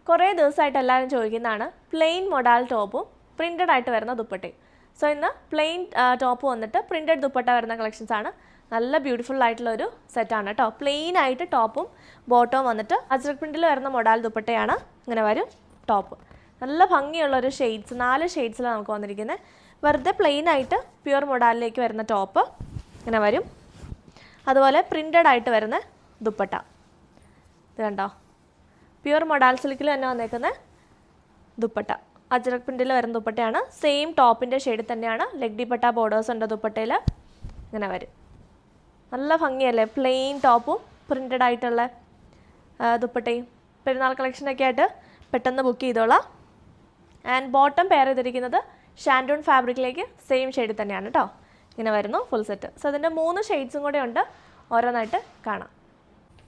കുറേ ദിവസമായിട്ട് എല്ലാവരും ചോദിക്കുന്നതാണ് പ്ലെയിൻ മൊഡാൽ ടോപ്പും പ്രിൻറ്റഡ് ആയിട്ട് വരുന്ന ദുപ്പട്ടയും. സോ ഇന്ന് പ്ലെയിൻ ടോപ്പ് വന്നിട്ട് പ്രിൻറ്റഡ് ദുപ്പട്ട വരുന്ന കളക്ഷൻസ് ആണ്. നല്ല ബ്യൂട്ടിഫുൾ ആയിട്ടുള്ളൊരു സെറ്റാണ് കേട്ടോ. പ്ലെയിൻ ആയിട്ട് ടോപ്പും ബോട്ടവും വന്നിട്ട് അജ്രക് പ്രിൻറ്റിൽ വരുന്ന മൊഡാൽ ദുപ്പട്ടയാണ്. ഇങ്ങനെ വരും ടോപ്പ്. നല്ല ഭംഗിയുള്ളൊരു ഷെയ്ഡ്സ്, 4 ഷെയ്ഡ്സിലാണ് നമുക്ക് വന്നിരിക്കുന്നത്. വെറുതെ പ്ലെയിൻ ആയിട്ട് പ്യുവർ മൊഡാലിലേക്ക് വരുന്ന ടോപ്പ് ഇങ്ങനെ വരും. അതുപോലെ പ്രിൻറ്റഡ് ആയിട്ട് വരുന്ന ദുപ്പട്ട ഇത് കണ്ടോ, പ്യുവർ മൊഡാൽ സിൽക്കിൽ തന്നെ വന്നേക്കുന്ന ദുപ്പട്ട, അജ്രക് പ്രിൻറ്റിൽ വരുന്ന ദുപ്പട്ടയാണ്. സെയിം ടോപ്പിൻ്റെ ഷെയ്ഡ് തന്നെയാണ്. ലെഗ് ദുപ്പട്ട ബോർഡേഴ്സ് ഉണ്ട് ദുപ്പട്ടയിൽ. ഇങ്ങനെ വരും. നല്ല ഭംഗിയല്ലേ, പ്ലെയിൻ ടോപ്പും പ്രിൻറ്റഡ് ആയിട്ടുള്ള ദുപ്പട്ടയും. പെരുന്നാൾ കളക്ഷനൊക്കെ ആയിട്ട് പെട്ടെന്ന് ബുക്ക് ചെയ്തോളാം. ആൻഡ് ബോട്ടം പെയർ ചെയ്തിരിക്കുന്നത് ഷാൻഡൂൺ ഫാബ്രിക്കിലേക്ക് സെയിം ഷെയ്ഡ് തന്നെയാണ് കേട്ടോ. ഇങ്ങനെ വരുന്നു ഫുൾ സെറ്റ്. സോ അതിൻ്റെ 3 ഷെയ്ഡ്സും കൂടെ ഉണ്ട്. ഓരോന്നായിട്ട് കാണാം.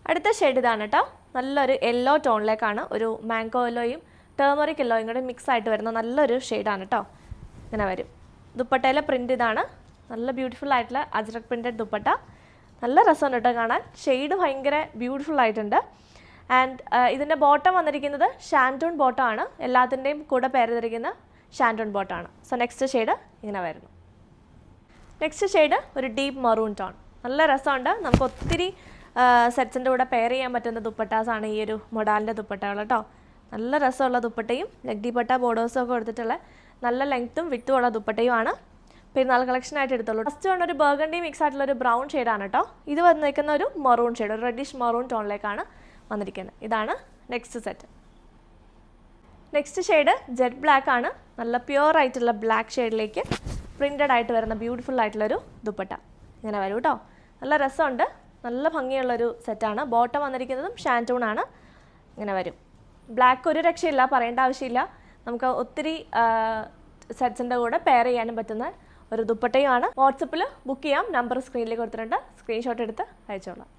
അടുത്ത ഷെയ്ഡ് ഇതാണ് കേട്ടോ. നല്ലൊരു യെല്ലോ ടോണിലേക്കാണ്, ഒരു മാംഗോ യെല്ലോയും ടേമറിക് യെല്ലോയും കൂടെ മിക്സ് ആയിട്ട് വരുന്ന നല്ലൊരു ഷെയ്ഡാണ് കേട്ടോ. ഇങ്ങനെ വരും. ദുപ്പട്ടയിലെ പ്രിൻ്റ് ഇതാണ്. നല്ല ബ്യൂട്ടിഫുൾ ആയിട്ടുള്ള അജ്രക് പ്രിൻറ്റഡ് ദുപ്പട്ട. നല്ല രസമുണ്ട് കേട്ടോ കാണാൻ. ഷെയ്ഡ് ഭയങ്കര ബ്യൂട്ടിഫുൾ ആയിട്ടുണ്ട്. ആൻഡ് ഇതിൻ്റെ ബോട്ടം വന്നിരിക്കുന്നത് ഷാൻഡൂൺ ബോട്ടം ആണ്. എല്ലാത്തിൻ്റെയും കൂടെ പെയർ ചെയ്തിരിക്കുന്ന ഷാൻഡൂൺ ബോട്ടം ആണ്. സോ നെക്സ്റ്റ് ഷെയ്ഡ് ഇങ്ങനെ വരുന്നു. നെക്സ്റ്റ് ഷെയ്ഡ് ഒരു ഡീപ്പ് മറൂൺ ടോൺ. നല്ല രസമുണ്ട്. നമുക്ക് ഒത്തിരി സെറ്റ്സിൻ്റെ കൂടെ പെയർ ചെയ്യാൻ പറ്റുന്ന ദുപ്പട്ടാസാണ് ഈ ഒരു മൊഡാലിൻ്റെ ദുപ്പട്ടകൾ കേട്ടോ. നല്ല രസമുള്ള ദുപ്പട്ടയും ലെഗ് ദുപ്പട്ട ബോർഡേഴ്സും ഒക്കെ കൊടുത്തിട്ടുള്ള നല്ല ലെങ്ത്തും വിത്തും ഉള്ള ദുപ്പട്ടയുമാണ്. പെരുന്നാൾ കളക്ഷനായിട്ട് എടുത്തുള്ളൂ. ഫസ്റ്റ് വൺ ഒരു ബർഗണ്ടി മിക്സ് ആയിട്ടുള്ള ഒരു ബ്രൗൺ ഷെയ്ഡാണ് കേട്ടോ. ഇത് വന്നിരിക്കുന്ന ഒരു മറൂൺ ഷെയ്ഡ്, ഒരു റെഡിഷ് മറൂൺ ടോണിലേക്കാണ് വന്നിരിക്കുന്നത്. ഇതാണ് next set. Next shade jet black ആണ്. നല്ല പ്യുവർ ആയിട്ടുള്ള ബ്ലാക്ക് ഷെയ്ഡിലേക്ക് പ്രിൻറ്റഡ് ആയിട്ട് വരുന്ന ബ്യൂട്ടിഫുൾ ആയിട്ടുള്ളൊരു ദുപ്പട്ട ഇങ്ങനെ വരും കേട്ടോ. നല്ല രസമുണ്ട്. നല്ല ഭംഗിയുള്ളൊരു സെറ്റാണ്. ബോട്ടം വന്നിരിക്കുന്നതും ഷാൻറ്റൂൺ ആണ്. ഇങ്ങനെ വരും. ബ്ലാക്ക് ഒരു രക്ഷയില്ല, പറയേണ്ട ആവശ്യമില്ല. നമുക്ക് ഒത്തിരി സെറ്റ്സിൻ്റെ കൂടെ പെയർ ചെയ്യാനും പറ്റുന്ന ഒരു ദുപ്പട്ടയുമാണ്. വാട്സപ്പിൽ ബുക്ക് ചെയ്യാം. നമ്പർ സ്ക്രീനിലേക്ക് കൊടുത്തിട്ടുണ്ട്. സ്ക്രീൻഷോട്ട് എടുത്ത് അയച്ചോളാം.